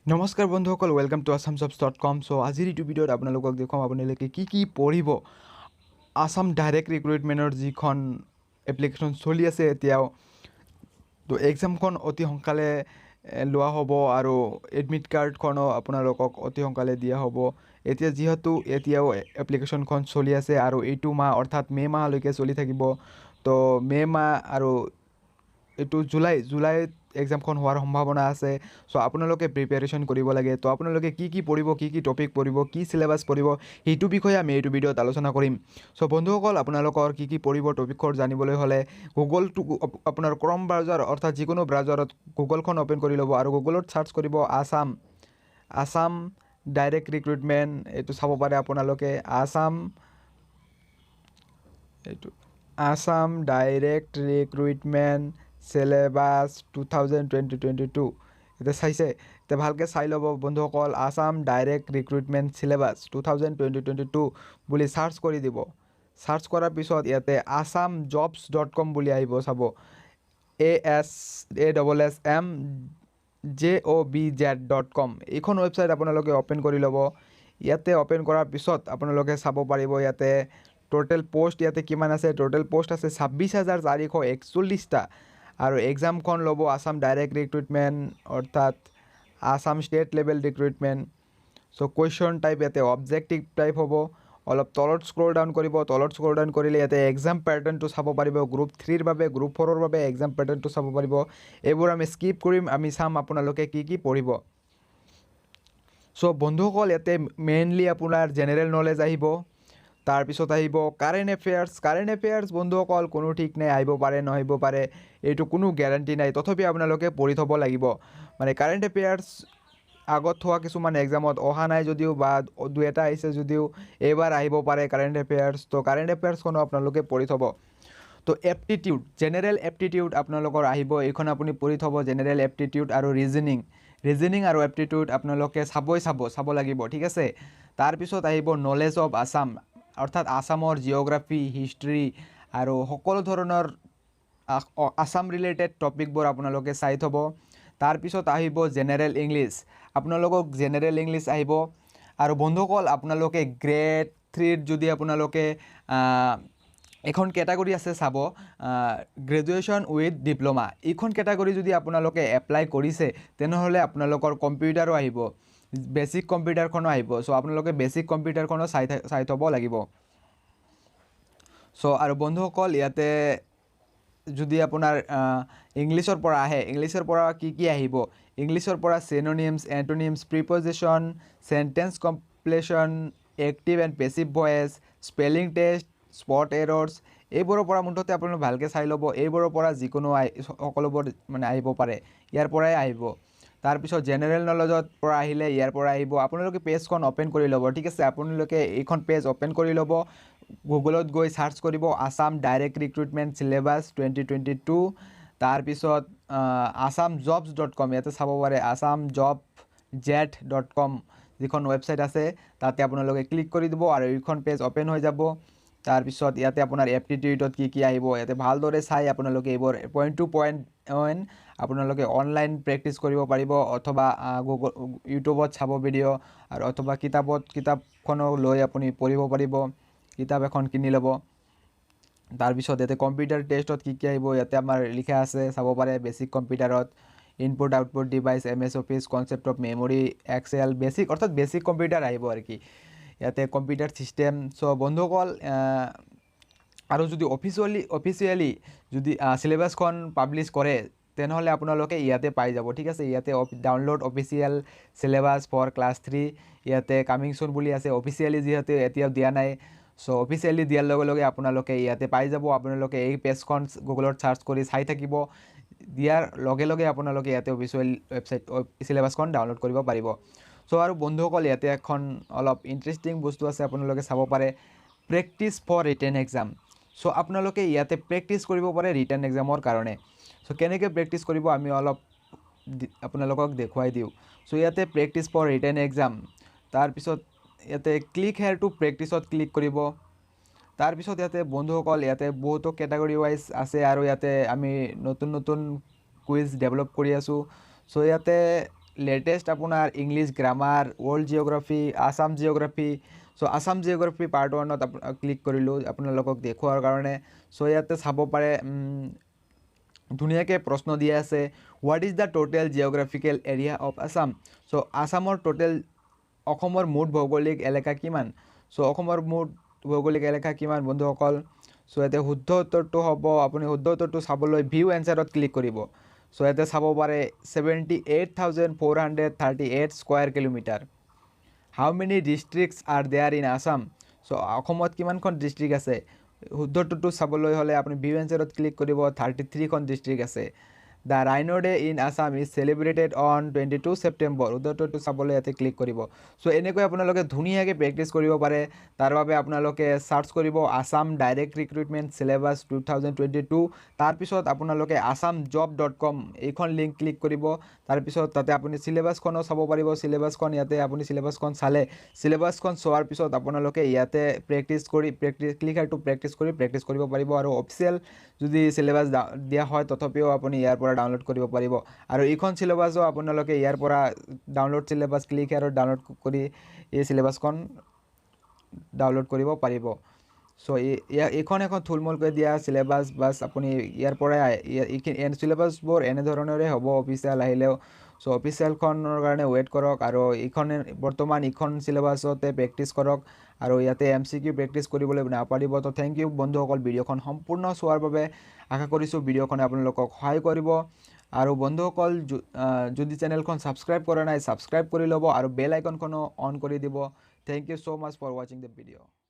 নমস্কাৰ বন্ধুসকল welcome to assamjobs.com so আজিৰ এই ভিডিঅ'ত আপোনালোকক দেখুৱাম আপোনালোকে কি পঢ়িব আসাম ডাইৰেক্ট ৰিক্ৰুটমেণ্টৰ যিখন এপ্লিকেশ্যন চলি আছে এতিয়াও তো এক্সামখন অতি সোনকালে লোৱা হ'ব আৰু এডমিট কাৰ্ডখনো আপোনালোকক অতি সোনকালে দিয়া হ'ব এতিয়া যিহেতু এতিয়াও এপ্লিকেশ্যনখন চলি আছে আৰু এইটো মাহ অৰ্থাৎ মে' মাহলৈকে চলি থাকিব তো মে' মাহ আৰু এইটো জুলাইত এক্সামখন হোৱাৰ সম্ভাৱনা আছে সো আপোনালোকে প্ৰিপাৰেশ্যন কৰিব লাগে তো আপোনালোকে কি পঢ়িব কি টপিক পঢ়িব কি সিলেবাস পঢ়িব সেইটো বিষয়ে আমি এইটো ভিডিঅ'ত আলোচনা কৰিম সো বন্ধুসকল আপোনালোকৰ কি পঢ়িব টপিকৰ জানিবলৈ হ'লে গুগলটো আপোনাৰ ক্ৰম ব্ৰাউজাৰ অৰ্থাৎ যিকোনো ব্ৰাউজাৰত গুগলখন ওপেন কৰি ল'ব আৰু গুগলত সাৰ্চ কৰিব আসাম ডাইৰেক্ট ৰিক্ৰুটমেণ্ট এইটো চাব পাৰে আপোনালোকে আসাম ডাইৰেক্ট ৰিক্ৰুটমেণ্ট সিলেবাস 2022 এটা চাইছে তে ভালকে চাই ল'ব বন্ধুসকল আসাম ডাইৰেক্ট ৰিক্ৰুটমেণ্ট সিলেবাস 2022 বুলি সাৰ্চ কৰি দিব সাৰ্চ কৰাৰ পিছত ইয়াতে assamjobs.com বুলি আহিব চাব assamjobs.com এইখন ওয়েবসাইট আপোনালোকে ওপেন কৰি ল'ব ইয়াতে ওপেন কৰাৰ পিছত আপোনালোকে চাব পাৰিব ইয়াতে টোটাল পোষ্ট ইয়াতে কিমান আছে টোটাল পোষ্ট আছে 26441টা আৰু এক্সামখন ল'ব আসাম ডাইৰেক্ট ৰিক্ৰুটমেণ্ট অৰ্থাৎ Assam state level recruitment so question type ইয়াতে অবজেক্টিভ টাইপ হ'ব অলপ তলত স্ক্ৰল ডাউন কৰিলে ইয়াতে এক্সাম প্যাটাৰ্ণটো চাব পাৰিব গ্ৰুপ 3 ৰ বাবে গ্ৰুপ 4 ৰ বাবে এক্সাম প্যাটাৰ্ণটো চাব পাৰিব এইবোৰ আমি স্কিপ কৰিম আমি চাম আপোনালোকে কি পঢ়িব সো বন্ধুসকল ইয়াতে মেইনলি আপোনাৰ জেনাৰেল নলেজ আহিব তাৰপিছত আহিব কাৰেণ্ট এফেয়াৰ্ছ বন্ধুসকল কোনো ঠিক নাই আহিব পাৰে নহব পাৰে এইটো কোনো গ্যাৰান্টি নাই তথাপি আপোনালোকে পঢ়ি থব লাগিব মানে কাৰেণ্ট এফেয়াৰ্ছ আগত হোৱা কিছুমান এক্সামত অহা নাই যদিও বা দুই এটা আহিছে যদিও এবাৰ আহিব পাৰে কাৰেণ্ট এফেয়াৰ্ছ তো কাৰেণ্ট এফেয়াৰ্ছখনো আপোনালোকে পঢ়ি থব তো এপ্টিটিউড জেনাৰেল এপ্টিটিউড আপোনালোকৰ আহিব এইখন আপুনি পঢ়ি থব জেনাৰেল এপ্টিটিউড আৰু ৰিজনিং আৰু এপ্টিটিউড আপোনালোকে চাব লাগিব ঠিক আছে তাৰপিছত আহিব নলেজ অফ আসাম অৰ্থাৎ আসামৰ জিঅ'গ্ৰাফি হিষ্ট্ৰী আৰু সকলো ধৰণৰ আসাম ৰিলেটেড টপিকবোৰ আপোনালোকে চাই থব তাৰপিছত আহিব জেনাৰেল ইংলিছ আপোনালোকক জেনাৰেল ইংলিছ আহিব আৰু বন্ধুসকল আপোনালোকে গ্ৰেড 3 যদি আপোনালোকে এখন ক্যাটাগৰী আছে চাব গ্ৰেজুৱেশ্যন উইথ ডিপ্লোমা এইখন ক্যাটাগৰী যদি আপোনালোকে এপ্লাই কৰিছে তেনেহ'লে আপোনালোকৰ কম্পিউটাৰো আহিব বেসিক কম্পিউটাৰখনো আহিব সো আপোনালোকে বেসিক কম্পিউটাৰখনো চাই থব লাগিব সো আৰু বন্ধুসকল ইয়াতে যদি আপোনাৰ ইংলিছৰ পৰা আহে ইংলিছৰ পৰা কি আহিব ইংলিছৰ পৰা synonyms antonyms preposition sentence completion active and passive voice spelling test spot errors এইবোৰৰ পৰা মুঠতে আপোনালোকে ভালকৈ চাই ল'ব এইবোৰৰ পৰা যিকোনো সকলোবোৰ মানে আহিব পাৰে ইয়াৰ পৰাই আহিব তাৰপিছত জেনাৰেল নলেজত পৰা আহিলে ইয়াৰ পৰা আহিব আপোনালোকে পেজখন ওপেন কৰি ল'ব ঠিক আছে আপোনালোকে এইখন পেজ ওপেন কৰি ল'ব গুগলত গৈ সাৰ্চ কৰিব আসাম ডাইৰেক্ট ৰিক্ৰুটমেণ্ট সিলেবাস 2022 তাৰপিছত assamjobs.com ইয়াতে চাব পাৰে assamjobjet.com যিখন ওয়েবসাইট আছে তাতে আপোনালোকে ক্লিক কৰি দিব আৰু এইখন পেজ ওপেন হৈ যাব তাৰপিছত ইয়াতে আপোনাৰ এপ্টিটিউডত কি আহিব ইয়াতে ভালদৰে চাই আপোনালোকে এইবোৰ পইণ্ট টু পইণ্ট আপোনালোকে অনলাইন প্ৰেক্টিছ কৰিব পাৰিব অথবা গুগল ইউটিউবত চাব ভিডিঅ' আৰু অথবা কিতাপখনো লৈ আপুনি পঢ়িব পাৰিব কিতাপ এখন কিনি ল'ব তাৰপিছত ইয়াতে কম্পিউটাৰ টেষ্টত কি আহিব ইয়াতে আমাৰ লিখা আছে চাব পাৰে বেসিক কম্পিউটাৰত input output device MS office concept of memory excel basic অৰ্থাৎ বেসিক কম্পিউটাৰ আহিব আৰু কি ইয়াতে কম্পিউটাৰ সিস্টেম সো বন্ধুসকল আৰু যদি অফিচিয়ালি যদি সিলেবাসখন পাবলিশ কৰে তেনেহ'লে আপোনালোকে ইয়াতে পাই যাব ঠিক আছে ইয়াতে download official syllabus for class 3 ইয়াতে কামিং সুন বুলি আছে অফিচিয়ালি যিহেতু এতিয়াও দিয়া নাই সো অফিচিয়ালি দিয়াৰ লগে আপোনালোকে ইয়াতে পাই যাব আপোনালোকে এই পেজখন গুগলত সাৰ্চ কৰি চাই থাকিব দিয়াৰ লগে আপোনালোকে ইয়াতে অফিচিয়েল ওয়েবসাইট সিলেবাসখন ডাউনলোড কৰিব পাৰিব সো আৰু বন্ধুসকল ইয়াতে এখন অলপ ইন্টাৰেষ্টিং বস্তু আছে আপোনালোকে চাব পাৰে practice for written exam so আপোনালোকে ইয়াতে প্ৰেক্টিছ কৰিব পাৰে ৰিটেন এক্সামৰ কাৰণে সো কেনেকৈ প্ৰেক্টিছ কৰিব আমি অলপ আপোনালোকক দেখুৱাই দিওঁ সো ইয়াতে প্ৰেক্টিছ ফৰ ৰিটেন এক্সাম তাৰপিছত ইয়াতে ক্লিক হেয়াৰ টু প্ৰেক্টিছত ক্লিক কৰিব তাৰপিছত ইয়াতে বন্ধুসকল ইয়াতে বহুতো ক্যাটাগৰী ওয়াইজ আছে আৰু ইয়াতে আমি নতুন কুইজ ডেভেলপ কৰি আছো সো ইয়াতে লেটেষ্ট আপোনাৰ English grammar, world geography, Assam geography. So' Assam geography part 1ত ক্লিক কৰিলোঁ আপোনালোকক দেখুৱাৰ কাৰণে। চ' ইয়াতে চাব পাৰে ধুনীয়াকৈ প্ৰশ্ন দিয়া আছে, what is the total geographical area of Assam. So' আছামৰ টোটেল অসমৰ মুঠ ভৌগোলিক এলেকা কিমান। চ' অসমৰ মুঠ ভৌগোলিক এলেকা কিমান বন্ধুসকল। চ' ইয়াতে শুদ্ধ উত্তৰটো হ'ব, আপুনি শুদ্ধ উত্তৰটো চাবলৈ ভিউ এনচাৰত ক্লিক কৰিব। চ' ইয়াতে চাব পাৰে 78,438 square kilometre. How many districts are there in Assam. So' অসমত কিমানখন ডিষ্ট্ৰিক্ট আছে। শুদ্ধটোতো চাবলৈ হ'লে আপুনি ভিউ এনচাৰত ক্লিক কৰিব, 33খন ডিষ্ট্ৰিক্ট আছে। The rhino day in Assam is celebrated on 22 September. শুদ্ধটোতো চাবলৈ ইয়াতে ক্লিক কৰিব। চ' এনেকৈ আপোনালোকে ধুনীয়াকৈ প্ৰেক্টিছ কৰিব পাৰে। তাৰ বাবে আপোনালোকে চাৰ্চ কৰিব আছাম ডাইৰেক্ট ৰিক্ৰুটমেণ্ট চিলেবাছ 2022। তাৰপিছত আপোনালোকে assamjob.com এইখন লিংক ক্লিক কৰিব। তাৰপিছত তাতে আপুনি চিলেবাছখনো চাব পাৰিব। চিলেবাছখন ইয়াতে আপুনি চিলেবাছখন চালে, চিলেবাছখন চোৱাৰ পিছত আপোনালোকে ইয়াতে practice click here to practice কৰিব পাৰিব। আৰু অফিচিয়েল যদি চিলেবাছ দিয়া হয় তথাপিও আপুনি ইয়াৰ পৰা ডাউনলোড কৰিব পাৰিব। আৰু এইখন চিলেবাছো আপোনালোকে ইয়াৰ পৰা ডাউনলোড চিলেবাছ ক্লিক হেয়াৰত ডাউনলোড কৰি এই চিলেবাছখন ডাউনলোড কৰিব পাৰিব। চ' এইখন এখন থুলমূলকৈ দিয়া চিলেবাছ বাছ আপুনি ইয়াৰ পৰাই চিলেবাছবোৰ এনেধৰণৰে হ'ব অফিচিয়েল আহিলেও। চ' অফিচিয়েলখনৰ কাৰণে ৱেইট কৰক। আৰু বৰ্তমান এইখন চিলেবাছতে প্ৰেক্টিছ কৰক। আৰু ইয়াতে MCQ প্ৰেক্টিছ কৰিবলৈ নাপাৰিব। তো থেংক ইউ বন্ধুসকল ভিডিঅ'খন সম্পূৰ্ণ চোৱাৰ বাবে। আশা কৰিছোঁ ভিডিঅ'খনে আপোনালোকক সহায় কৰিব। আৰু বন্ধুসকল যদি চেনেলখন ছাবস্ক্ৰাইব কৰা নাই ছাবস্ক্ৰাইব কৰি ল'ব আৰু বেল আইকনখনো অন কৰি দিব। Thank you so' much for ৱাচিং দ্য ভিডিঅ'।